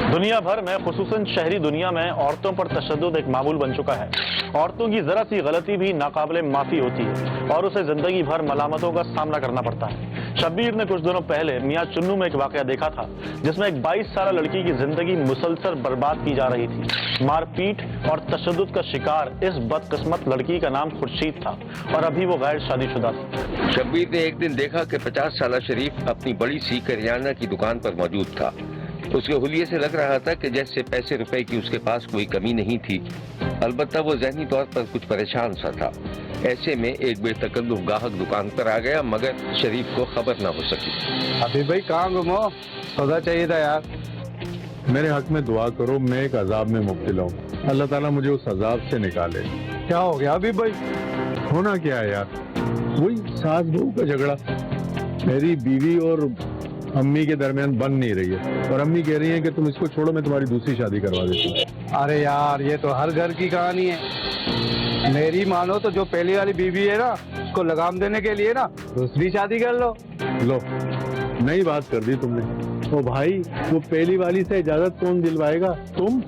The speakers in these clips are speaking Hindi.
दुनिया भर में खुसूसन शहरी दुनिया में औरतों पर तशद्दुद एक मामूल बन चुका है। औरतों की जरा सी गलती भी नाकाबिले माफी होती है और उसे जिंदगी भर मलामतों का सामना करना पड़ता है। शब्बीर ने कुछ दिनों पहले मियां चुन्नू में एक वाकया देखा था जिसमें एक 22 साल लड़की की जिंदगी मुसलसल बर्बाद की जा रही थी। मारपीट और तशद्दुद का शिकार इस बदकिस्मत लड़की का नाम खुर्शीद था और अभी वो गैर शादीशुदा थी। शब्बीर ने एक दिन देखा कि 50 साल शरीफ अपनी बड़ी सी करियाना की दुकान पर मौजूद था। उसके हुलिये से लग रहा था कि जैसे पैसे रुपए की उसके पास कोई कमी नहीं थी। अलबत्ता वो ज़हनी तौर पर कुछ परेशान सा था। ऐसे में एक बेतकल्लुफ गाहक दुकान पर आ गया, मगर शरीफ को खबर ना हो सकी। अभी भाई कहाँ गुमो? सौदा चाहिए था यार। मेरे हक में दुआ करो, मैं एक अजाब में मुब्तला हूँ। अल्लाह ताला मुझे उस अजाब से निकाले। क्या हो गया अभी भाई? होना क्या है यार, वही सास बहू का झगड़ा। मेरी बीवी और अम्मी के दरमियान बन नहीं रही है और अम्मी कह रही है कि तुम इसको छोड़ो, मैं तुम्हारी दूसरी शादी करवा देती हूँ। अरे यार, ये तो हर घर की कहानी है। मेरी मानो तो जो पहली वाली बीवी है ना, उसको लगाम देने के लिए ना दूसरी शादी कर लो। लो, नई बात कर दी तुमने। ओ भाई, वो पहली वाली से इजाजत कौन दिलवाएगा? तुम?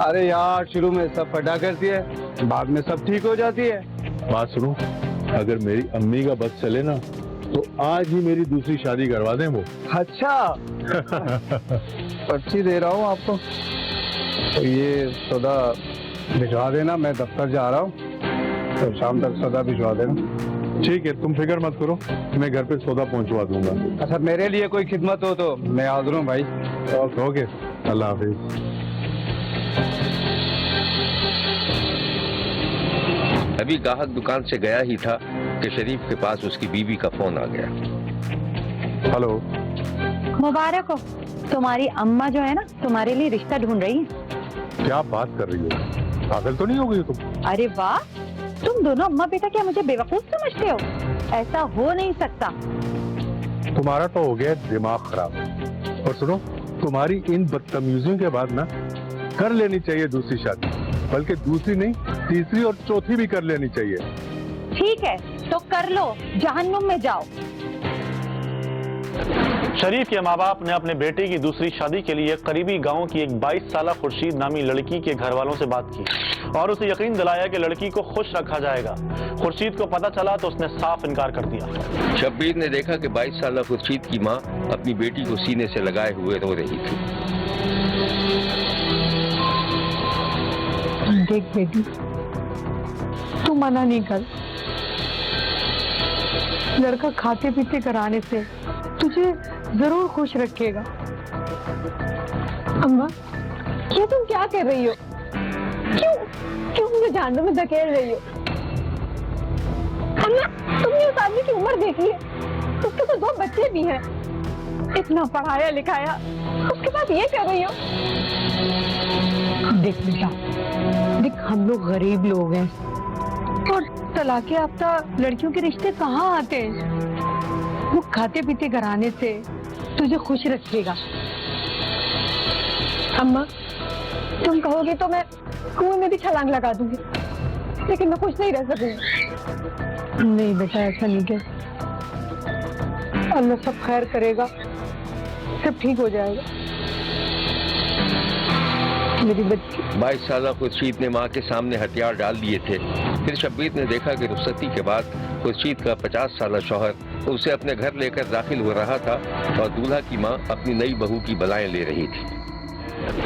अरे यार, शुरू में सब फटा करती है, बाद में सब ठीक हो जाती है। बात सुनो, अगर मेरी अम्मी का बस चले ना तो आज ही मेरी दूसरी शादी करवा दें वो। अच्छा पर्ची दे रहा हूँ आपको, तो ये सौदा भिजवा देना। मैं दफ्तर जा रहा हूँ, तो शाम तक सौदा भिजवा देना। ठीक है, तुम फिक्र मत करो, मैं घर पे सौदा पहुंचवा दूंगा। अच्छा, मेरे लिए कोई खिदमत हो तो मैं हाजिर हूँ भाई। ओके, अल्लाह हाफिज। अभी गाहक दुकान से गया ही था कि शरीफ के पास उसकी बीवी का फोन आ गया। हेलो। मुबारक हो, तुम्हारी अम्मा जो है ना तुम्हारे लिए रिश्ता ढूंढ रही है। क्या बात कर रही हो? पागल तो नहीं हो गई तुम? अरे वाह, तुम दोनों अम्मा बेटा क्या मुझे बेवकूफ समझते हो? ऐसा हो नहीं सकता। तुम्हारा तो हो गया दिमाग खराब। और सुनो, तुम्हारी इन बदतमीजियों के बाद ना कर लेनी चाहिए दूसरी शादी, बल्कि दूसरी नहीं, तीसरी और चौथी भी कर लेनी चाहिए। ठीक है तो कर लो, जहन्नुम में जाओ। शरीफ के माँ बाप ने अपने बेटे की दूसरी शादी के लिए करीबी गांव की एक 22 साल खुर्शीद नामी लड़की के घर वालों से बात की और उसे यकीन दिलाया कि लड़की को खुश रखा जाएगा। खुर्शीद को पता चला तो उसने साफ इनकार कर दिया। शब्बीर ने देखा कि 22 साल खुर्शीद की माँ अपनी बेटी को सीने से लगाए हुए रो रही थी। देख बेटी, तू मना नहीं कर। लड़का खाते पीते कराने से तुझे जरूर खुश रखेगा। अम्मा, ये तुम क्या कर रही हो? क्यों मुझे जहन्नुम में धकेल रही हो? अम्मा, तुमने उस आदमी की उम्र देखी है, उसके तो 2 बच्चे भी हैं। इतना पढ़ाया लिखाया, उसके बाद ये कर रही हो? देख बेटा, देख हम लोग गरीब लोग हैं और तलाके याफ्ता लड़कियों के रिश्ते कहाँ आते हैं। वो खाते पीते घराने से तुझे खुश रखेगा। अम्मा, तुम कहोगे तो मैं कुएं में भी छलांग लगा दूंगी, लेकिन मैं खुश नहीं रह सकूंगी। नहीं बेटा, ऐसा नहीं कर। अल्लाह सब खैर करेगा, सब ठीक हो जाएगा। मेरी बच्ची। 22 साल खुर्शीद ने माँ के सामने हथियार डाल दिए थे। फिर शब्बीर ने देखा कि रुखसती के बाद खुर्शीद का 50 साल शौहर उसे अपने घर लेकर दाखिल हो रहा था और दूल्हा की माँ अपनी नई बहू की बलाएं ले रही थी।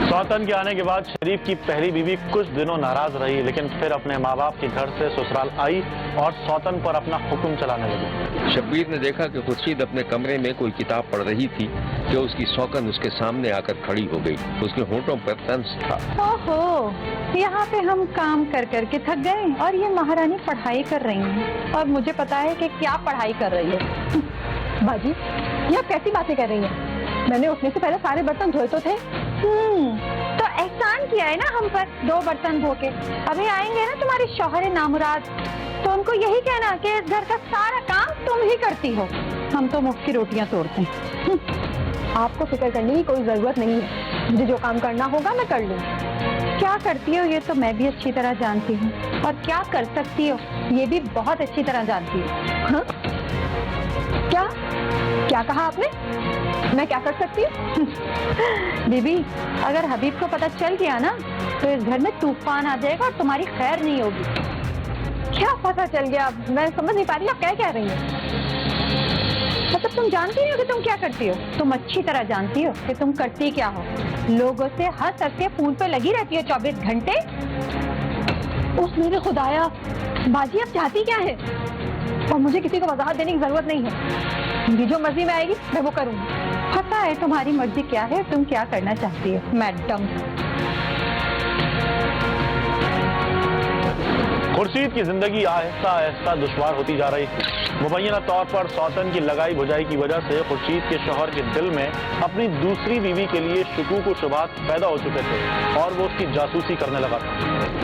सौतन के आने के बाद शरीफ की पहली बीवी कुछ दिनों नाराज रही, लेकिन फिर अपने माँ बाप के घर से ससुराल आई और सौतन पर अपना हुक्म चलाने लगी। शब्बीर ने देखा कि खुर्शीद अपने कमरे में कोई किताब पढ़ रही थी कि उसकी सौतन उसके सामने आकर खड़ी हो गई। उसके होंठों पर तंज था। ओहो, यहाँ पे हम काम कर करके थक गए और ये महारानी पढ़ाई कर रही है और मुझे पता है कि क्या पढ़ाई कर रही है। बाजी, ये आप कैसी बातें कर रही हैं? मैंने उठने से पहले सारे बर्तन धोए तो थे। तो एहसान किया है ना हम पर, 2 बर्तन धो के। अभी आएंगे ना तुम्हारे शौहर नामुराद, तो उनको यही कहना कि इस घर का सारा काम तुम ही करती हो, हम तो मुफ्त की रोटियां तोड़ते हैं। आपको फिक्र करने की कोई जरूरत नहीं है, मुझे जो काम करना होगा मैं कर लूंगी। क्या करती हो ये तो मैं भी अच्छी तरह जानती हूँ, और क्या कर सकती हो ये भी बहुत अच्छी तरह जानती हूँ। हाँ? क्या? क्या कहा आपने? मैं क्या कर सकती हूँ? बीबी, अगर हबीब को पता चल गया ना तो इस घर में तूफान आ जाएगा और तुम्हारी खैर नहीं होगी। क्या पता चल गया? मैं समझ नहीं पा रही आप क्या रही हो। मतलब तुम जानती नहीं हो कि तुम क्या करती हो? तुम अच्छी तरह जानती हो कि तुम करती क्या हो। लोगों से हंस हंस के फोन पे लगी रहती हो 24 घंटे। उस मेरे खुदाया, बाजी अब चाहती क्या है? और मुझे किसी को वजाहत देने की जरूरत नहीं है। मेरी जो मर्जी में आएगी मैं वो करूंगी। पता है तुम्हारी मर्जी क्या है, तुम क्या करना चाहती हो मैडम। खुर्शीद की जिंदगी आहिस्ता आहिस्ता दुश्वार होती जा रही थी। मुबैना तौर पर सौतन की लगाई बुझाई की वजह से खुर्शीद के शौहर के दिल में अपनी दूसरी बीवी के लिए शुकूक व शुबहात पैदा हो चुके थे और वो उसकी जासूसी करने लगा था।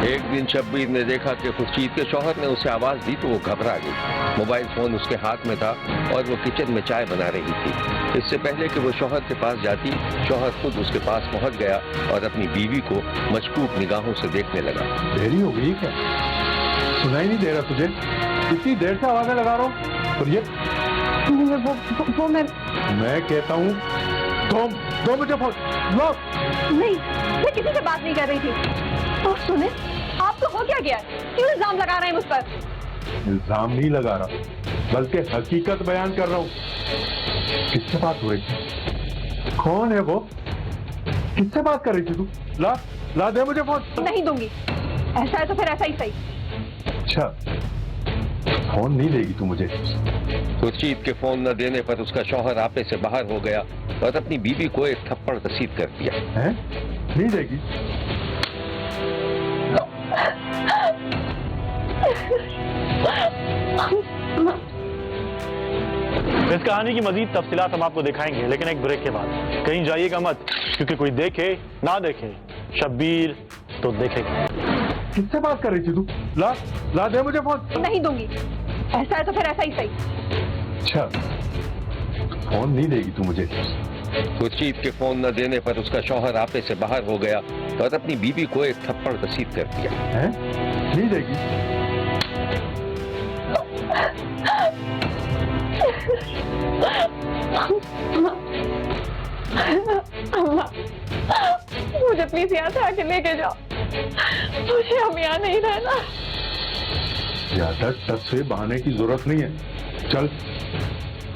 एक दिन शब्बीर ने देखा कि खुर्शीद के शौहर ने उसे आवाज दी तो वो घबरा गई। मोबाइल फोन उसके हाथ में था और वो किचन में चाय बना रही थी। इससे पहले कि वो शौहर के पास जाती, शौहर खुद उसके पास पहुंच गया और अपनी बीवी को मशकूक निगाहों से देखने लगा। देरी हो गई क्या? सुनाई नहीं दे रहा तुझे? इतनी देर से आवाजें लगा रहा हूँ और ये वो मैं कहता हूँ तुम दो मुझे फोन लो। नहीं, मैं किसी से बात नहीं कर रही थी। और सुने, आपको हो क्या गया? क्यों इल्जाम लगा रहे हैं मुझ पर? इल्जाम नहीं लगा रहा, बल्कि हकीकत बयान कर रहा हूँ। किससे बात हो रही थी? कौन है वो? किससे बात कर रही थी तू? ला दे मुझे फोन। नहीं दूंगी। ऐसा है तो फिर ऐसा ही सही। अच्छा, फोन नहीं देगी तू मुझे? खुर्शीद के फोन न देने पर उसका शौहर आपे से बाहर हो गया और अपनी बीवी को एक थप्पड़ रसीद कर दिया। हैं? नहीं देगी? इस कहानी की मजीद तफसीलात हम आपको दिखाएंगे, लेकिन एक ब्रेक के बाद। कहीं जाइएगा मत, क्योंकि कोई देखे ना देखे, शब्बीर तो देखेगा। किससे बात कर रही थी तू? ला दे मुझे फोन। नहीं दूंगी। ऐसा है तो फिर ऐसा ही सही। अच्छा, फोन नहीं देगी तू मुझे? खुर्शीद के फोन न देने पर उसका शौहर आपे से बाहर हो गया और अपनी बीवी को एक थप्पड़ रसीद कर दिया। हैं? नहीं देगी? अम्मा, मुझे प्लीज यहाँ से आके लेके जाओ। मुझे अब यहाँ नहीं रहना। ज्यादा टस से बहाने की जरूरत नहीं है। चल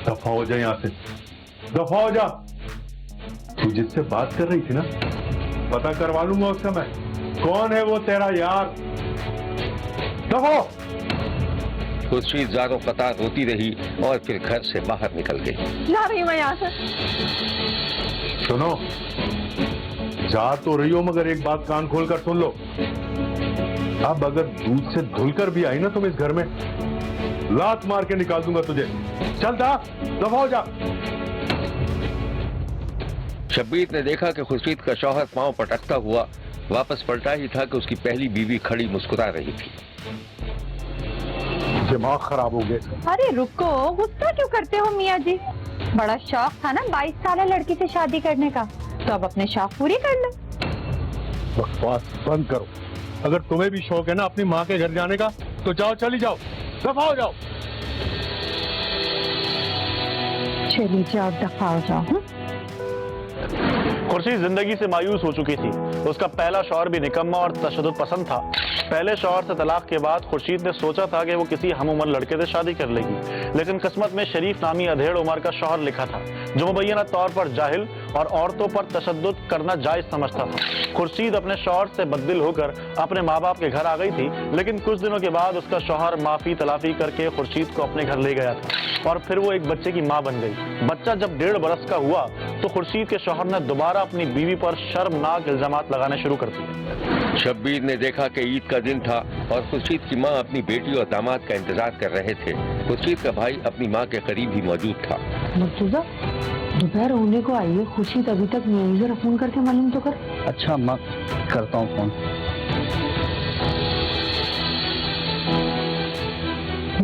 दफा हो जा यहाँ से, दफा हो जा। तू जिससे बात कर रही थी ना, पता करवा लूंगा उस समय कौन है वो तेरा यार। दफा। खुर्शीद ज़ारों कतार रोती रही और फिर घर से बाहर निकल गई। जा रही हूँ मैं यहाँ से। सुनो, जा तो रही हो मगर एक बात कान खोल कर सुन लो। अब अगर दूध से धुलकर भी आई ना तुम इस घर में, लात मार के निकाल दूंगा तुझे। चल दफा हो जा। शब्बीर ने देखा कि खुर्शीद का शौहर पांव पटकता हुआ वापस पलटा ही था कि उसकी पहली बीवी खड़ी मुस्कुरा रही थी। दिमाग खराब हो गया। अरे रुको, गुस्सा क्यों करते हो मियाँ जी? बड़ा शौक था ना 22 साल लड़की से शादी करने का, तो अब अपने शौक पूरी कर लो। बकवास बंद करो। अगर तुम्हें भी शौक है ना अपनी माँ के घर जाने का, तो जाओ, चली जाओ, दफा हो जाओ। चली जाओ, दफा हो जाओ। खुर्शीद जिंदगी से मायूस हो चुकी थी। उसका पहला शौहर भी निकम्मा और तशद्दुद पसंद था। पहले शौहर से तलाक के बाद खुर्शीद ने सोचा था कि वो किसी हम उम्र लड़के से शादी कर लेगी, लेकिन किस्मत में शरीफ नामी अधेड़ उम्र का शौहर लिखा था, जो मुबैना तौर पर जाहिल और औरतों पर तशद्दुद करना जायज समझता था। खुर्शीद अपने शौहर से बददिल होकर अपने माँ बाप के घर आ गई थी, लेकिन कुछ दिनों के बाद उसका शौहर माफी तलाफी करके खुर्शीद को अपने घर ले गया था और फिर वो एक बच्चे की माँ बन गई। बच्चा जब 1.5 बरस का हुआ तो खुर्शीद के शौहर ने दोबारा अपनी बीवी पर शर्मनाक इल्जामात लगाने शुरू कर दिए। शब्बीर ने देखा कि ईद का दिन था और खुर्शीद की माँ अपनी बेटी और दामाद का इंतजार कर रहे थे। खुर्शीद का भाई अपनी माँ के करीब ही मौजूद था। मर्तुजा, दोपहर होने को आई है, खुर्शीद अभी तक नहीं आई, जरा फोन करके मालूम तो कर। अच्छा अम्मा, करता हूँ फोन।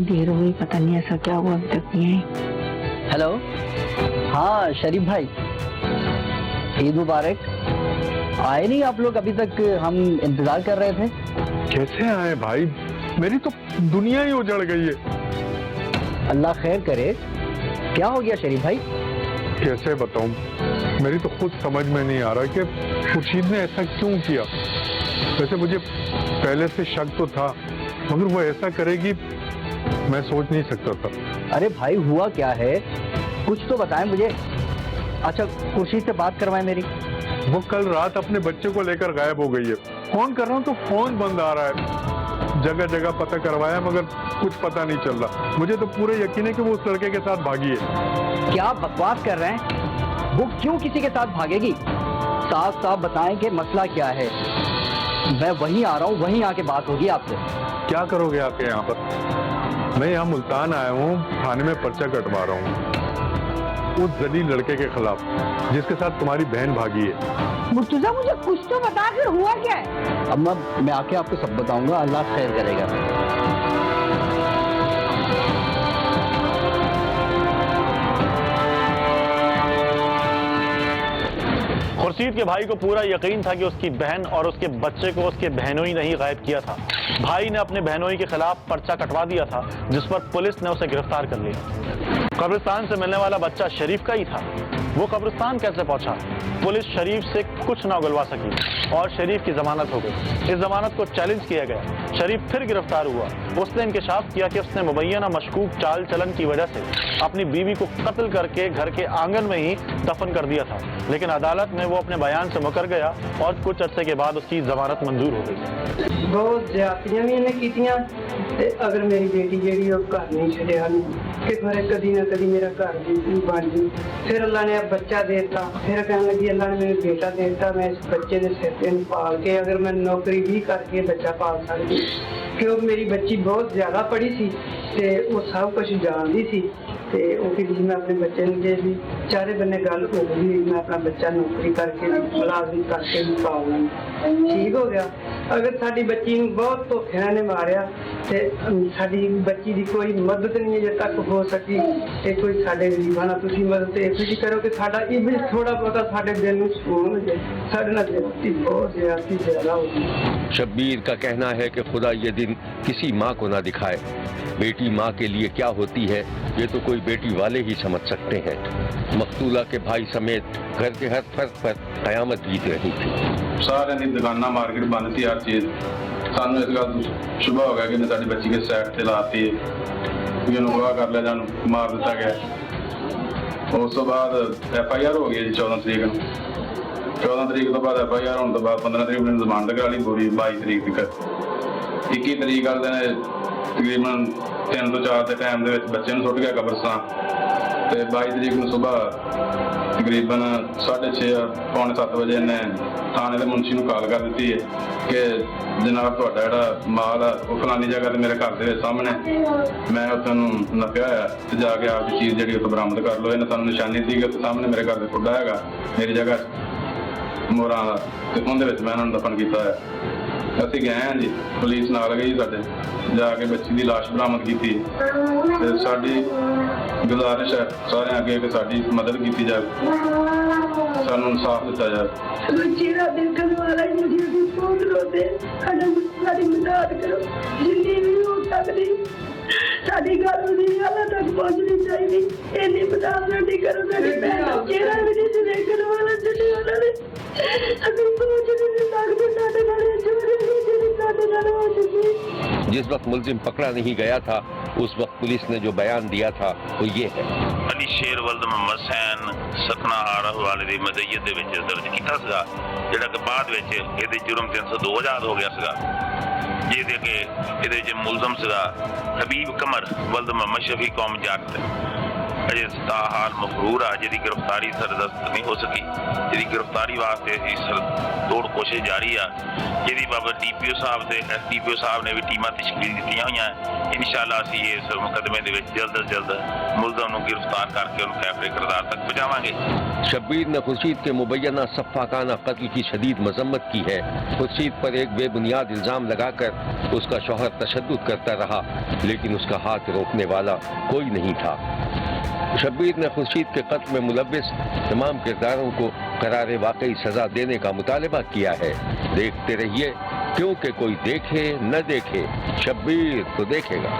देर हो गई, पता नहीं ऐसा क्या हुआ, अभी तक नहीं आई। हेलो, हाँ शरीफ भाई, ईद मुबारक। आए नहीं आप लोग अभी तक? हम इंतजार कर रहे थे। कैसे आए भाई? मेरी तो दुनिया ही उजड़ गई है। अल्लाह खैर करे। क्या हो गया शरीफ भाई? कैसे बताऊं, मेरी तो खुद समझ में नहीं आ रहा कि खुर्शीद ने ऐसा क्यों किया। वैसे मुझे पहले से शक तो था, मगर वो ऐसा करेगी मैं सोच नहीं सकता था। अरे भाई हुआ क्या है, कुछ तो बताएं मुझे। अच्छा खुर्शीद से बात करवाएं मेरी। वो कल रात अपने बच्चे को लेकर गायब हो गई है। फोन कर रहा हूँ तो फोन बंद आ रहा है। जगह जगह पता करवाया मगर कुछ पता नहीं चल रहा। मुझे तो पूरे यकीन है कि वो उस लड़के के साथ भागी है। क्या बकवास कर रहे हैं? वो क्यों किसी के साथ भागेगी? साफ साफ बताएं कि मसला क्या है। मैं वहीं आ रहा हूँ, वहीं आके बात होगी आपसे। क्या करोगे आके यहाँ पर? मैं यहाँ मुल्तान आया हूँ, थाने में पर्चा कटवा रहा हूँ उस जलील लड़के के खिलाफ जिसके साथ तुम्हारी बहन भागी है। मुर्तुजा मुझे कुछ तो बता, फिर हुआ क्या है? अम्मा मैं आके आपको सब बताऊंगा, अल्लाह खैर करेगा। खुर्शीद के भाई को पूरा यकीन था कि उसकी बहन और उसके बच्चे को उसके बहनोई ने ही गायब किया था। भाई ने अपने बहनोई के खिलाफ पर्चा कटवा दिया था, जिस पर पुलिस ने उसे गिरफ्तार कर लिया। कब्रिस्तान से मिलने वाला बच्चा शरीफ का ही था। वो कब्रिस्तान कैसे पहुंचा? पुलिस शरीफ से कुछ ना उगलवा सकी और शरीफ की जमानत हो गई। इस जमानत को चैलेंज किया गया। शरीफ फिर गिरफ्तार हुआ। उसने इंकशाफ किया कि उसने मुबैना मशकूक चाल चलन की वजह से अपनी बीवी को कत्ल करके घर के आंगन में ही दफन कर दिया था, लेकिन अदालत में वो अपने बयान से मुकर गया और कुछ अरसे के बाद उसकी जमानत मंजूर हो गई। बहुत ज्यादतियां भी इन्हें कीतियां ते अगर मेरी बेटी जेड़ी वो घर नहीं छड़िया कि फिर कदी ना कदी मेरा घर भी बन गई। फिर अल्लाह ने अब बच्चा देता, फिर कहने लगी अल्लाह ने मेरे बेटा देता, मैं इस बच्चे के सिर पे पाल के अगर मैं नौकरी भी करके बच्चा पाल सकती, क्योंकि मेरी बच्ची बहुत ज्यादा पढ़ी सी ते वो सब कुछ जानती सी ते मैं अपने बच्चे ने भी चारे बन्ने गल हो गई, मैं अपना बच्चा नौकरी करके मुलाजम करके भी पालना ठीक हो गया। अगर साडी बच्ची बहुत धोखे ने मारिया ते साडी बच्ची की कोई मदद नहीं अजे तक हो सकी ते कोई साडे गरीबां नाल तुसीं मदद इहो जी करो कि साडा ये भी थोड़ा बहुत साडे दिल नूं सुकून हो जाए। साडे नाल ज्यादती बहुत ज्यादा हो गई। शब्बीर का कहना है कि खुदा ये दिन किसी माँ को ना दिखाए। बेटी माँ के लिए क्या होती है ये तो कोई बेटी वाले ही समझ सकते हैं। मकतूला के भाई समेत घर के हर फर्द पर कयामत बीत रही थी। सारे दी दुकाना मार्केट बंद थी, हर चीज सानू इस गल शुभा हो गया कि साडी बच्ची के साइड से लाती गवाह कर लिया, जान मार दिता गया। उस तो बाद FIR हो गई जी 14 तरीक को। 14 तरीक तो बाद FIR होने तो बाद 15 तरीक ने जमानत करा ली पूरी। 22 तरीक तक 21 तरीक वाले दिन तकरीबन 3 ਤੋਂ 4 के टाइम बच्चे सुट गया कब्रिस्तान। 22 तरीक को सुबह तकरीबन 6:30 पौने 7 बजे ने थाने के मुंशी को कॉल कर दी है कि जनाब तुहाडा जिहड़ा माल है वो फलानी जगह मेरे घर के सामने, मैं उत्थों नपया है ते जाके आपकी चीज़ जिहड़ी उत्थों बरामद कर लो। इन्हें सानूं निशानी दी कि सामने मेरे घर का खुड्डा है मेरी जगह मोरां दा ते उहदे विच मैं उन्होंने दफन किया है। ਅਸੀਂ गए हैं जी, पुलिस नाल गई साडे, जाके बच्ची की लाश बरामद की ते साडी गुजारिश है सारे अगे कि साडी मदद की जाए, सानूं इंसाफ दिता जाए। बच्ची दा देखण वाला मुझे भी बहुत रोते, साडी मदद करो जिंदगी भी हो सकदी, साडी गल भी अल्लाह तक पहुंचनी चाहिए। इन्नी मदद साडी करो, साडी भैन दा चेहरा भी नहीं देखण वाला जिंदगी वाला ने अभी सोच नहीं सकते साडे नाल जोड़े जिहड़ी साडे नाल हो चुकी। जिस वक्त मुलजिम पकड़ा नहीं गया था उस वक्त पुलिस ने जो बयान दिया था वो ये है। अली शेर वल्द मोहम्मद सैन सतना आरह वाले ਦੀ ਮਜ਼ੀਦ ਦੇ ਵਿੱਚ ਦਰਜ ਕੀਤਾ ਸੀਗਾ, ਜਿਹੜਾ ਕਿ ਬਾਅਦ ਵਿੱਚ ਇਹਦੇ ਜੁਰਮ 302 ਆਜ਼ਾਦ ਹੋ ਗਿਆ ਸੀਗਾ, ਜਿਹਦੇ ਕਿ ਇਹਦੇ ਵਿੱਚ ਮੁਲਜ਼ਮ ਸੀਗਾ ਹਬੀਬ ਕਮਰ ਵਲਦ ਮੁਹੰਮਦ ਸ਼ਫੀ ਕੌਮ ਜੱਟ। अजे हाल मफरूर है जिहदी गिरफ्तारी सरदस्त नहीं हो सकी, जिहदी गिरफ्तारी वास्ते सरतोड़ कोशिश जारी है, जिहदी बाबत DPO साहब ते SDPO साहब ने भी टीमां तश्कील दित्तियां होईयां। इंशाअल्लाह असीं इस मुकदमे दे विच जल्द अज जल्द मुलज़म नूं गिरफ्तार करके उन्हें कैफरे किरदार तक पहुंचावांगे। शब्बीर ने खुर्शीद के मुबैना सफ़ाकाना कत्ल की शदीद मजम्मत की है। खुर्शीद पर एक बेबुनियाद इल्ज़ाम लगाकर उसका शौहर तशद्दुद करता रहा, लेकिन उसका हाथ रोकने वाला कोई नहीं था। शब्बीर ने खुर्शीद के कत्ल में मुलव्विस तमाम किरदारों को करारे वाकई सजा देने का मुतालबा किया है। देखते रहिए, क्योंकि कोई देखे न देखे शब्बीर तो देखेगा।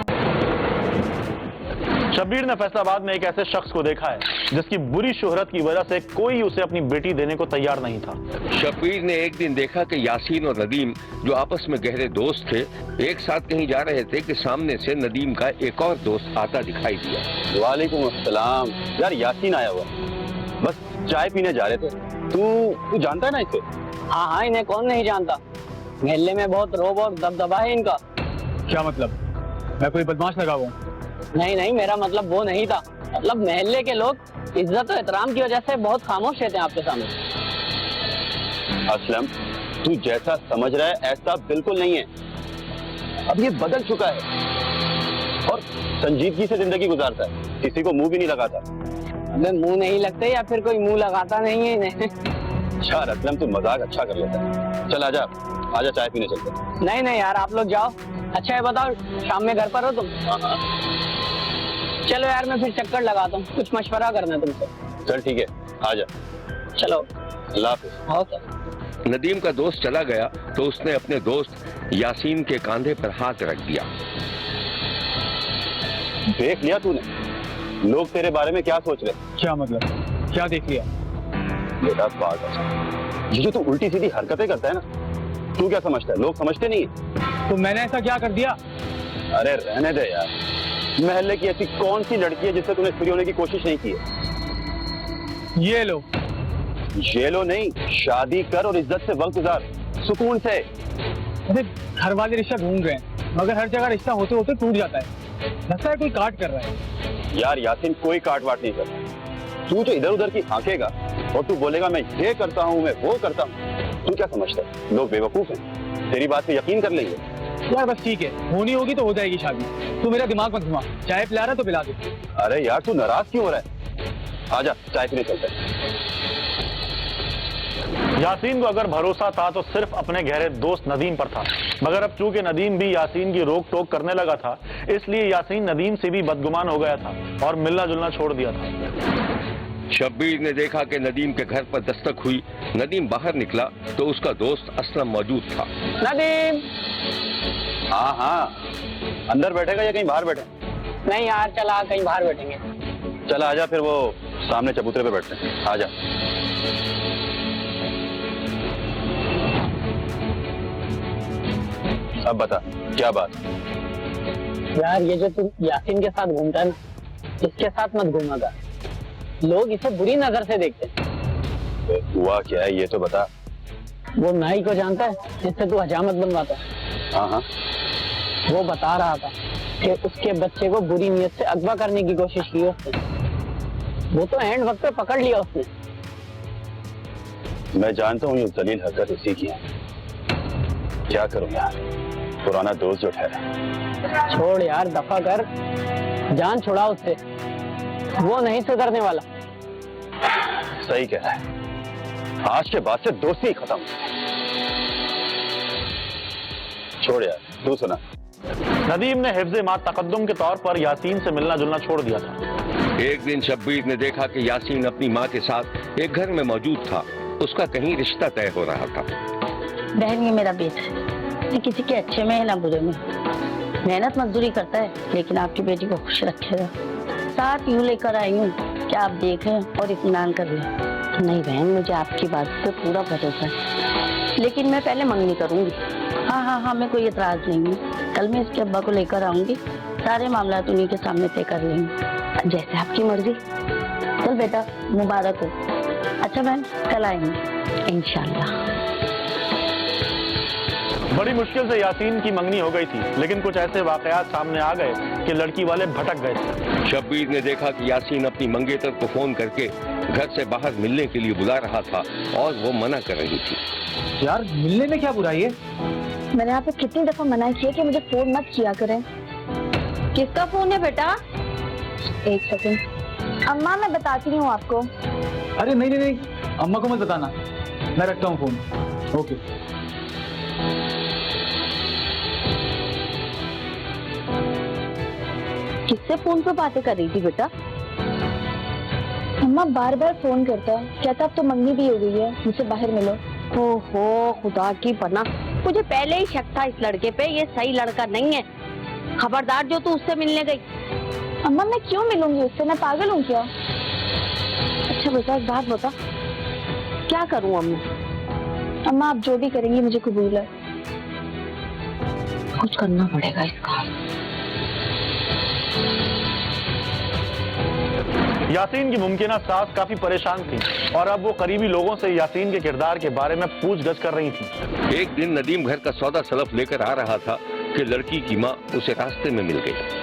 शब्बीर ने फैसलाबाद में एक ऐसे शख्स को देखा है जिसकी बुरी शोहरत की वजह से कोई उसे अपनी बेटी देने को तैयार नहीं था। शब्बीर ने एक दिन देखा कि यासीन और नदीम, जो आपस में गहरे दोस्त थे, एक साथ कहीं जा रहे थे कि सामने से नदीम का एक और दोस्त आता दिखाई दिया। वालेकुम अस्सलाम। यार यासीन आया हुआ, बस चाय पीने जा रहे थे। तू जानता है ना इसे? हाँ हाँ, इन्हें कौन नहीं जानता। मोहल्ले में बहुत रोब और दबदबा है इनका। क्या मतलब? मैं कोई बदमाश लगा हुआ? नहीं नहीं, मेरा मतलब वो नहीं था। मतलब मोहल्ले के लोग इज्जत और एहतराम की वजह से बहुत खामोश रहते हैं आपके सामने। असलम, तू जैसा समझ रहा है ऐसा बिल्कुल नहीं है। अब ये बदल चुका है और संजीदगी से जिंदगी गुजारता है, किसी को मुंह भी नहीं लगाता। अबे मुंह नहीं लगते या फिर कोई मुंह लगाता नहीं है इन्हें। यार असलम, तू मजाक अच्छा कर लेता है। चल आजा आजा, चाय पीने चलते हैं। नहीं नहीं यार, आप लोग जाओ। अच्छा है, बताओ शाम में घर पर हो तुम? चलो यार, मैं फिर चक्कर लगाता हूँ, कुछ मशवरा करना है तुमसे। चल ठीक है, आजा। चलो, अल्लाह हाफिज। ओके। नदीम का दोस्त चला गया तो उसने अपने दोस्त यासीन के कंधे पर हाथ रख दिया। देख लिया तूने, लोग तेरे बारे में क्या सोच रहे? क्या मतलब? क्या देख लिया? बेटा पागल, ये जो तू उल्टी सीधी हरकतें करता है ना, तू क्या समझता है लोग समझते नहीं है? तो मैंने ऐसा क्या कर दिया? अरे रहने दे यार, मोहल्ले की ऐसी कौन सी लड़की है जिससे तूने फ्री होने की कोशिश नहीं की है? ये लो। ये लो नहीं, शादी कर और इज्जत से वक्त गुजार, सुकून से। अरे घर वाले रिश्ता ढूंढ रहे हैं, मगर हर जगह रिश्ता होते होते टूट जाता है। लगता है कोई काट कर रहा है। यार यासीन, कोई काट वाट नहीं करता। तू जो इधर उधर की हाँकेगा और तू बोलेगा मैं ये करता हूँ मैं वो करता हूँ, तू क्या समझता है लोग बेवकूफ हैं? तेरी बात पे यकीन कर लेंगे। यार बस ठीक है, होनी होगी तो हो जाएगी शादी। तू मेरा दिमाग मत घुमा। चाय पिला रहा तो पिला दे। अरे यार तू नाराज क्यों हो रहा है? आजा चाय पीने चलते हैं। यासीन को अगर भरोसा था तो सिर्फ अपने गहरे दोस्त नदीम पर था, मगर अब चूंकि नदीम भी यासीन की रोक टोक करने लगा था, इसलिए यासीन नदीम से भी बदगुमान हो गया था और मिलना जुलना छोड़ दिया था। शब्बीर ने देखा कि नदीम के घर पर दस्तक हुई। नदीम बाहर निकला तो उसका दोस्त असलम मौजूद था। नदीम। हाँ हाँ, अंदर बैठेगा या कहीं बाहर बैठे? नहीं यार, चला कहीं बाहर बैठेंगे। चल आजा, फिर वो सामने चबूतरे पे बैठते हैं। आजा। अब बता क्या बात? यार ये जो तुम यासीन के साथ घूमता है ना, इसके साथ मत घूमगा। लोग इसे बुरी नजर से देखते हैं। हुआ क्या है ये तो बता। वो नाई को जानता है जिससे तू हजामत बनवाता है? हाँ हाँ, वो बता रहा था कि उसके बच्चे को बुरी नीयत से अगवा करने की कोशिश की उसने। वो तो एंड वक्त पे पकड़ लिया उसने। मैं जानता हूँ ये जलील हरकत इसी की है। क्या करूँ यार, पुराना दोस्त जो ठहरा। छोड़ यार, दफा कर, जान छुड़ा उससे। वो नहीं सुधरने वाला। सही कह रहा है, आज के बाद से दोस्ती खत्म। छोड़ यार, तू सुना। नदीम ने हिफ्ज़े मा तकद्दुम के तौर पर यासीन से मिलना जुलना छोड़ दिया था। एक दिन शब्बीर ने देखा कि यासीन अपनी माँ के साथ एक घर में मौजूद था। उसका कहीं रिश्ता तय हो रहा था। बहन, ये मेरा बेटा है, ये किसी के अच्छे में है ना बुरे में। मेहनत मजदूरी करता है, लेकिन आपकी बेटी को खुश रखेगा। साथ यूं लेकर आई हूँ कि आप देखें और इत्मीनान कर लें। नहीं बहन, मुझे आपकी बात पे पूरा भरोसा है, लेकिन मैं पहले मंगनी करूंगी। हाँ, मैं कोई एतराज नहीं है। कल मैं इसके अब्बा को लेकर आऊंगी, सारे मामला उन्हीं के सामने तय कर लेंगे। जैसे आपकी मर्जी। चल बेटा, मुबारक हो। अच्छा बहन, कल आएंगे इंशाल्लाह। बड़ी मुश्किल से यासीन की मंगनी हो गई थी, लेकिन कुछ ऐसे वाकयात सामने आ गए कि लड़की वाले भटक गए थे। शब्बीर ने देखा कि यासीन अपनी मंगेतर को फोन करके घर से बाहर मिलने के लिए बुला रहा था और वो मना कर रही थी। यार मिलने में क्या बुराई है? मैंने आपको कितनी दफा मना किया कि मुझे फोन मत किया करें। किसका फोन है बेटा? एक सेकंड अम्मा, मैं बताती हूँ आपको। अरे नहीं, अम्मा को मत बताना, मैं रखता हूँ फोन। ओके। किससे फोन पे बातें कर रही थी बेटा? अम्मा बार बार फोन करता, कहता अब तो मंगनी भी हो गई है, मुझसे बाहर मिलो। ओहो खुदा की पनाह, मुझे पहले ही शक था इस लड़के पे, ये सही लड़का नहीं है। खबरदार जो तू उससे मिलने गई। अम्मा मैं क्यों मिलूंगी उससे, मैं पागल हूँ क्या? अच्छा बेटा एक बात बता, क्या करूं अब मैं? अम्मा आप जो भी करेंगी मुझे कबूल है। कुछ करना पड़ेगा इसका। यासीन की मुमकिना सास काफी परेशान थी और अब वो करीबी लोगों से यासीन के किरदार के बारे में पूछगछ कर रही थी। एक दिन नदीम घर का सौदा सलफ लेकर आ रहा था कि लड़की की माँ उसे रास्ते में मिल गई।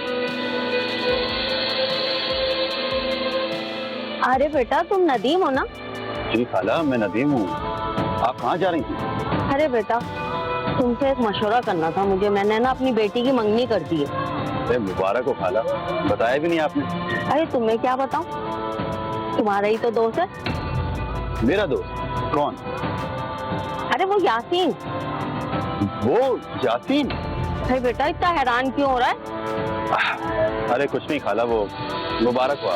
अरे बेटा तुम नदीम हो ना? जी खाला मैं नदीम हूँ। आप कहाँ जा रही हैं? अरे बेटा तुमसे एक मशवरा करना था मुझे, मैंने ना अपनी बेटी की मंगनी कर दी है। अरे मुबारक हो खाला, बताया भी नहीं आपने। अरे तुम्हें क्या बताऊं, तुम्हारा ही तो दोस्त है। मेरा दोस्त? कौन? अरे वो यासीन। वो यासीन? अरे बेटा इतना हैरान क्यों हो रहा है? अरे कुछ नहीं खाला, वो मुबारक हुआ।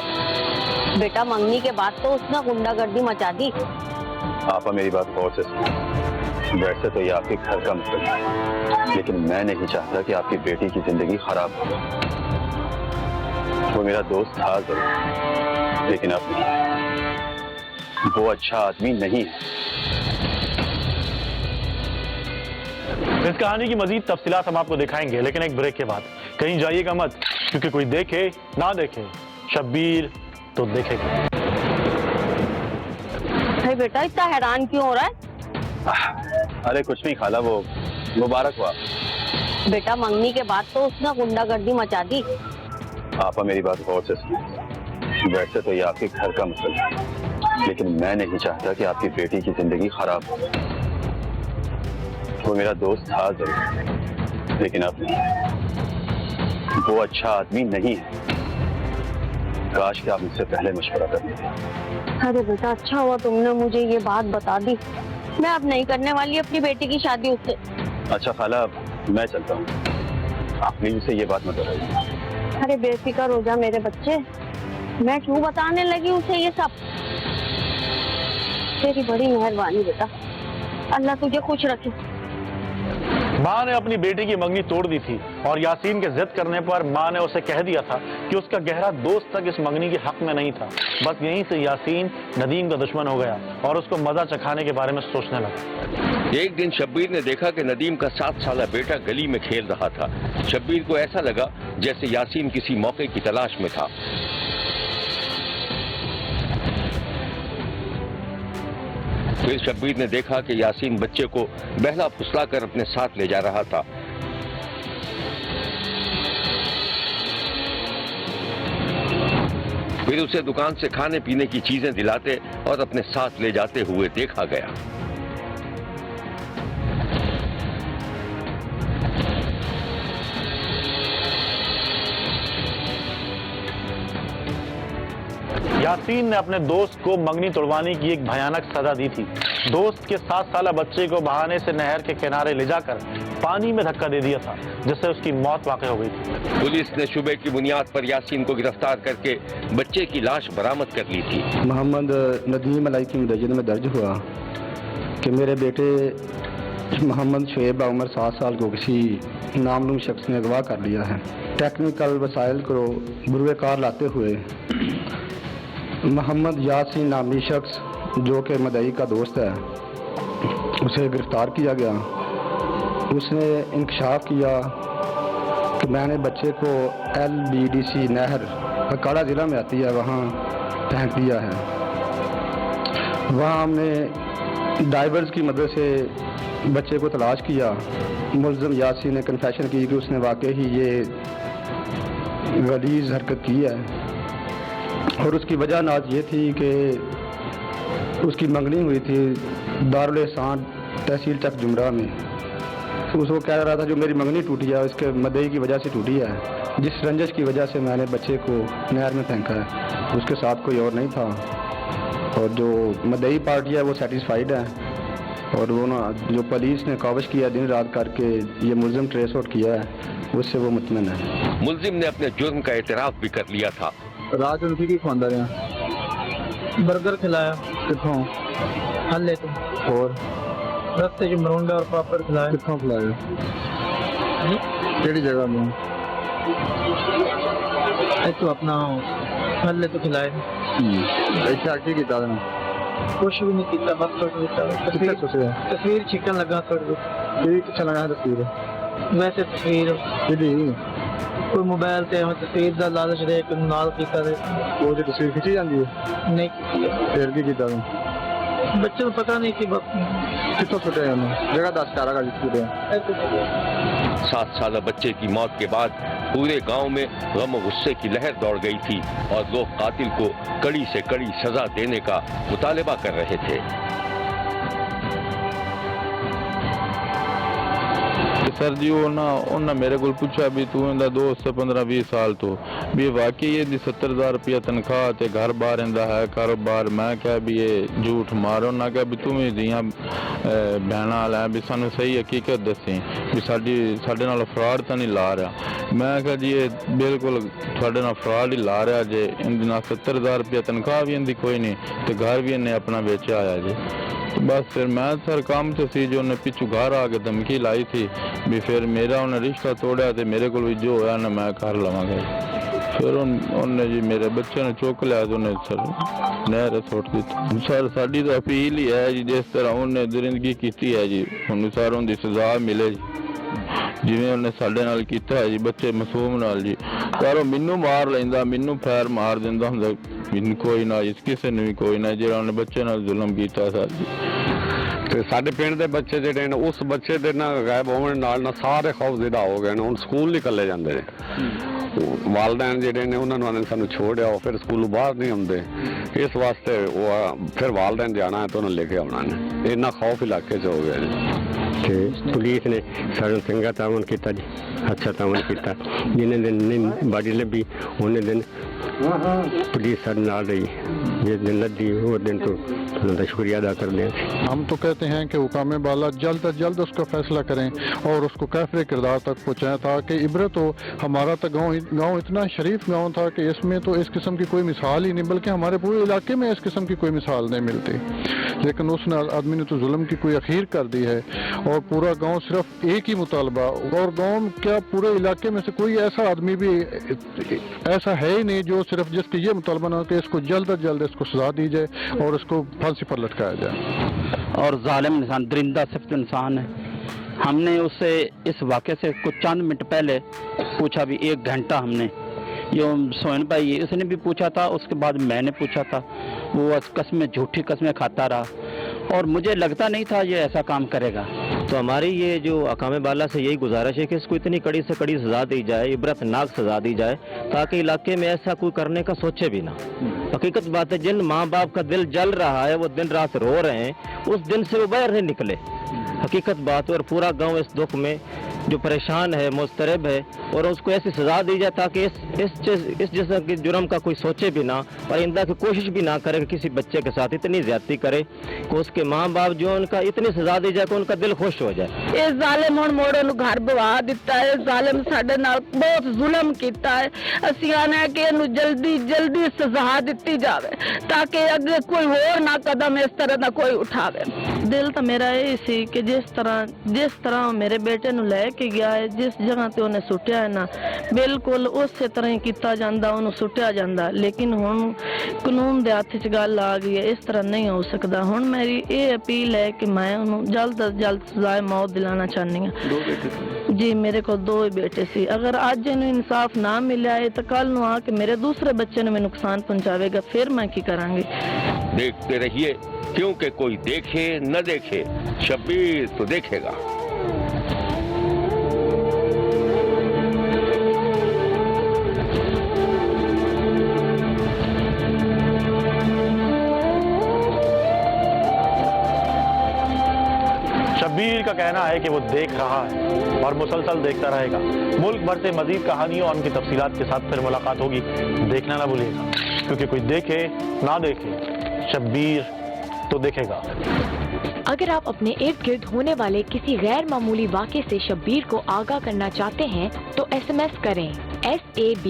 बेटा मंगनी के बाद तो उसने गुंडागर्दी मचा दी। आपा मेरी बात गौर से सुनो। वैसे तो ये आपके घर का मसला है, लेकिन मैं नहीं चाहता कि आपकी बेटी की जिंदगी खराब हो। वो मेरा दोस्त था जरूर, लेकिन अब नहीं। वो अच्छा आदमी नहीं है। इस कहानी की मजीद तफसीलात हम आपको दिखाएंगे, लेकिन एक ब्रेक के बाद। कहीं जाइएगा मत, क्योंकि कोई देखे ना देखे, शब्बीर तो देखेगा। अरे बेटा इतना हैरान क्यों हो रहा है? अरे कुछ नहीं खाला, वो मुबारक हुआ। बेटा मंगनी के बाद तो उसने गुंडागर्दी मचा दी। आपा मेरी बात गौर से सुनो। वैसे तो ये आपके घर का मसला है, लेकिन मैं नहीं चाहता कि आपकी बेटी की जिंदगी खराब हो। वो मेरा दोस्त था जरूर, लेकिन अब नहीं। वो अच्छा आदमी नहीं है। काश कि आप मुझसे पहले मशवरा कर लेते। अरे बेटा अच्छा हुआ तुमने मुझे ये बात बता दी। मैं अब नहीं करने वाली अपनी बेटी की शादी उससे। अच्छा खाला मैं चलता हूँ, आप प्लीज उसे ये बात मत बताइए। अरे बेफिक्र हो जा मेरे बच्चे, मैं क्यों बताने लगी उसे ये सब। तेरी बड़ी मेहरबानी बेटा, अल्लाह तुझे खुश रखे। माँ ने अपनी बेटी की मंगनी तोड़ दी थी और यासीन के जिद करने पर माँ ने उसे कह दिया था कि उसका गहरा दोस्त तक इस मंगनी के हक में नहीं था। बस यहीं से यासीन नदीम का दुश्मन हो गया और उसको मजा चखाने के बारे में सोचने लगा। एक दिन शब्बीर ने देखा कि नदीम का 7 साला बेटा गली में खेल रहा था। शब्बीर को ऐसा लगा जैसे यासीन किसी मौके की तलाश में था। फिर शब्बीर ने देखा कि यासीन बच्चे को बहला फुसला कर अपने साथ ले जा रहा था। फिर उसे दुकान से खाने पीने की चीजें दिलाते और अपने साथ ले जाते हुए देखा गया। यासीन ने अपने दोस्त को मंगनी तोड़वाने की एक भयानक सजा दी थी। दोस्त के 7 साला बच्चे को बहाने से नहर के किनारे ले जाकर पानी में धक्का दे दिया था, जिससे उसकी मौत वाक़ई हो गई थी। पुलिस ने शुबे की बुनियाद पर यासीन को गिरफ्तार करके बच्चे की लाश बरामद कर ली थी। मोहम्मद नदीम अलाई की मुदय्यन में दर्ज हुआ कि मेरे बेटे मोहम्मद शुएब उम्र 7 साल को किसी नामलूम शख्स ने अगवा कर लिया है। टेक्निकल वसाइल को बुरुए कार लाते हुए मोहम्मद यासीन नामी शख्स जो कि मदई का दोस्त है, उसे गिरफ्तार किया गया। उसने इंकशाफ किया कि मैंने बच्चे को LBDC नहर अकाड़ा ज़िला में आती है, वहाँ फेंक दिया है। वहाँ हमने डाइवर्स की मदद से बच्चे को तलाश किया। मुल्ज़िम यासीन ने कन्फेशन की कि उसने वाकई ही ये गलीज़ हरकत की है और उसकी वजह नाज ये थी कि उसकी मंगनी हुई थी दारुल एहसान तहसील चक जुमरा में। उसको कह रहा था जो मेरी मंगनी टूटी है इसके मदई की वजह से टूटी है, जिस रंजश की वजह से मैंने बच्चे को नहर में फेंका है। उसके साथ कोई और नहीं था और जो मदई पार्टी है वो सेटिस्फाइड है और वो ना जो पुलिस ने काविश किया दिन रात करके ये मुल्ज़िम ट्रेस आउट किया है, उससे वो मुतमईन है। मुल्ज़िम ने अपने जुर्म का एतराफ़ भी कर लिया था। रात उनकी की खानदार है, बर्गर खिलाया कितों हल्ले तो और रस्ते जो मरुंडा और पापड़ खिलाया कितों खिलाया केड़ी जगह में तो अपना हल्ले तो खिलाए ऐसा की किया तुम कुछ भी नहीं किया, बस छोड़ दिया। तस्वीर छिकन लगा छोड़ दो। अच्छा लगा तस्वीर वैसे तस्वीर कोई मोबाइल से तस्वीर का लालच दे के नाल कीता दे वो जो तस्वीर खिंची जाती है नहीं फिर भी किया तुम बच्चे को पता नहीं कि कितों छुटे जगह 10-11 का छुटे 7 साल बच्चे की मौत के बाद पूरे गांव में गम और गुस्से की लहर दौड़ गई थी और लोग कातिल को कड़ी से कड़ी सजा देने का मुतालबा कर रहे थे। सर जी उन्हें मेरे को पूछा भी तू इंदा दोस्त से 15-20 साल तो भी वाकई ये 70,000 रुपया तनख्वाह ते घर बार इंदा है कारोबार। मैं क्या भी ये झूठ मारो ना क्या भी तुम जियां बहना वाला है भी सानू सही हकीकत दसी भी साडे नाल फ्रॉड तो नहीं ला रहा। मैं क्या जी ये बिल्कुल साडे नाल फ्रॉड ही ला रहा जे इनके नाल 70,000 रुपया तनख्वाह भी इनकी कोई नहीं तो घर भी इन्हें अपना बेचा आया जी। बस फिर मैं सर काम से सी जो उन्हें पिछू घर आके धमकी लाई थी भी फिर मेरा उन्हें रिश्ता तोड़ा तो मेरे को भी जो होया ना मैं कर लवांगा। फिर उन्हें जी मेरे बच्चे ने चुक लिया तो उन्हें सर नहर सुट दी। सर साड़ी तो अपील ही है जी जिस तरह उन्हें दरिंदगी की है जी उन्हें सर उनकी सजा मिले जी जिवें उन्हें साडे नाल कीता है जी बच्चे मासूम नाल जी। पर मैनू मार लैंदा मैनू फैर मार दिंदा हुंदा मैनू कोई ना किसी ने भी कोई ना जिहड़ा उन्हें बच्चे नाल जुल्म कीता सर जी। ਤੇ ਸਾਡੇ ਪਿੰਡ ਦੇ ਬੱਚੇ ਜਿਹੜੇ ਨੇ ਉਸ ਬੱਚੇ ਦੇ ਨਾ ਗਾਇਬ ਹੋਣ ਨਾਲ ਨਾ ਸਾਰੇ ਖੌਫਜ਼ਦਾ ਹੋ ਗਏ ਨੇ। ਹੁਣ ਸਕੂਲ ਨਹੀਂ ਇਕੱਲੇ ਜਾਂਦੇ ਨੇ ਵਾਲਦੈਨ ਜਿਹੜੇ ਨੇ ਉਹਨਾਂ ਨੂੰ ਸਾਨੂੰ ਛੋੜਿਆ ਉਹ ਫਿਰ ਸਕੂਲੋਂ ਬਾਹਰ ਨਹੀਂ ਆਉਂਦੇ ਇਸ ਵਾਸਤੇ ਉਹ ਫਿਰ ਵਾਲਦੈਨ ਜਾਣਾ ਹੈ ਤਾਂ ਉਹਨਾਂ ਲੈ ਕੇ ਆਉਣਾ ਨੇ। ਇੰਨਾ ਖੌਫ ਇਲਾਕੇ 'ਚ ਹੋ ਗਿਆ ਜੀ। ਤੇ ਪੁਲਿਸ ਨੇ ਸਾਨੂੰ ਚੰਗਾ ਤਾਵਨ ਕੀਤਾ ਜੀ ਅੱਛਾ ਤਾਵਨ ਕੀਤਾ ਜਿੰਨੇ ਦਿਨ ਬਾਡੀ ਲੱਭੀ ਉਹਨੇ ਦਿਨ पुलिस सर ना रही जिस दिन लगी वो दिन तो उनका शुक्रिया अदा करते हैं। हम तो कहते हैं कि हुकाम बाला जल्द अज जल्द उसका फैसला करें और उसको कैफरे किरदार तक पहुँचाएँ ताकि इबरत हो। हमारा तो गाँव इतना शरीफ गाँव था कि इसमें तो इस किस्म की कोई मिसाल ही नहीं बल्कि हमारे पूरे इलाके में इस किस्म की कोई मिसाल नहीं मिलती। लेकिन उसने आदमी ने तो जुल्म की कोई अखीर कर दी है और पूरा गाँव सिर्फ एक ही मुतालबा और गाँव क्या पूरे इलाके में से कोई ऐसा आदमी भी ऐसा है ही नहीं जो सिर्फ जिसके ये मुतालबा ना हो कि इसको जल्द अज जल्द इसको सजा दी जाए और इसको फांसी पर लटकाया जाए। और जालिम इंसान दरिंदा सिर्फ इंसान है। हमने उससे इस वाक़े से कुछ चंद मिनट पहले पूछा भी 1 घंटा हमने यो सोहन भाई उसने भी पूछा था उसके बाद मैंने पूछा था वो कस्में झूठी कस्में खाता रहा और मुझे लगता नहीं था ये ऐसा काम करेगा। तो हमारी ये जो अकाम बाला से यही गुजारिश है कि इसको इतनी कड़ी से कड़ी सजा दी जाए इबरतनाक सजा दी जाए ताकि इलाके में ऐसा कोई करने का सोचे भी ना। हकीकत बात है जिन माँ बाप का दिल जल रहा है वो दिन रात रो रहे हैं उस दिन से वो बाहर नहीं निकले। हकीकत बात और पूरा गांव इस दुख में जो परेशान है मुस्तरब है और उसको ऐसी सजा दी जाए ताकि इस जैसा कि जुर्म का कोई सोचे भी ना और आइंदा की कोशिश भी ना करे कि किसी बच्चे के साथ इतनी ज्यादती करे कि उसके माँ बाप जो उनका इतनी सजा दी जाए कि उनका दिल खुश हो जाए। इस जालिम हुण मोड़े नूं घर बवा दिता है जालिम साडे नाल बहुत जुल्म कीता है। असीं आने कि इहनूं जल्दी जल्दी सजा दित्ती जावे ताकि अगे कोई होर ना कदम इस तरह दा कोई उठावे। दिल तो मेरा यही सी कि जिस तरह मेरे बेटे नूं लै के गया है जिस जगह ते उन्हें सुटिया है ना बिल्कुल उस तरह ही किया जाता उन्हें सुटिया जाता लेकिन हुण कानून दे हत्थ च गल आ गई है इस तरह नहीं हो सकता। हुण मेरी ये अपील है कि मैं उन्हें जल्द अज जल्द सजाए मौत दिलाना चाहनी हूँ। जी मेरे को 2 ही बेटे सी अगर अज इन्हें इंसाफ ना मिला है तो कल नूं आके मेरे दूसरे बच्चे ने मैं नुकसान पहुंचावेगा फिर मैं की करांगी। देखते रहिए क्योंकि कोई देखे न देखे शब्बीर तो देखेगा। शब्बीर का कहना है कि वो देख रहा है और मुसलसल देखता रहेगा। मुल्क भर से मजीद कहानियों और उनकी तफसीलात के साथ फिर मुलाकात होगी। देखना ना भूलिएगा क्योंकि कोई देखे ना देखे शब्बीर तो देखेगा। अगर आप अपने इर्द गिर्द होने वाले किसी गैर मामूली वाक़े से शब्बीर को आगाह करना चाहते हैं तो SMS करें SAB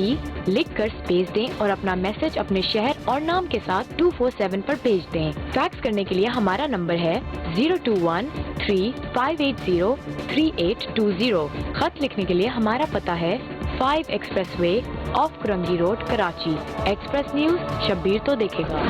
लिखकर स्पेस दें और अपना मैसेज अपने शहर और नाम के साथ 247 पर भेज दें। फैक्स करने के लिए हमारा नंबर है 02135803820। खत लिखने के लिए हमारा पता है 5 expressway of Korangi road, Karachi. Express news Shabbir तो देखेगा।